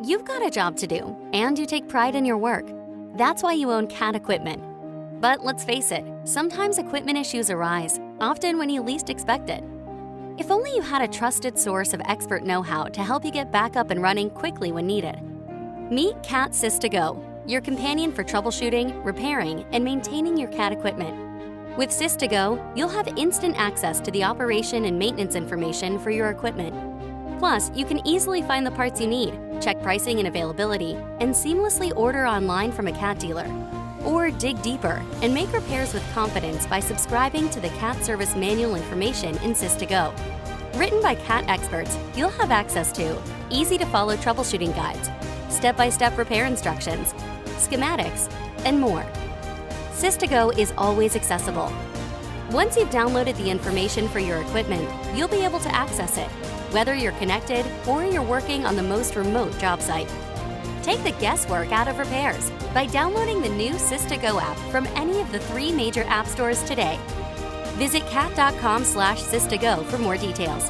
You've got a job to do, and you take pride in your work. That's why you own Cat equipment. But let's face it, sometimes equipment issues arise, often when you least expect it. If only you had a trusted source of expert know-how to help you get back up and running quickly when needed. Meet Cat SIS2GO, your companion for troubleshooting, repairing, and maintaining your Cat equipment. With SIS2GO, you'll have instant access to the operation and maintenance information for your equipment. Plus, you can easily find the parts you need, check pricing and availability, and seamlessly order online from a Cat dealer. Or dig deeper and make repairs with confidence by subscribing to the Cat Service Manual information in SIS2GO. Written by Cat experts, you'll have access to easy-to-follow troubleshooting guides, step-by-step repair instructions, schematics, and more. SIS2GO is always accessible. Once you've downloaded the information for your equipment, you'll be able to access it, whether you're connected or you're working on the most remote job site. Take the guesswork out of repairs by downloading the new SIS2GO app from any of the 3 major app stores today. Visit cat.com/SIS2GO for more details.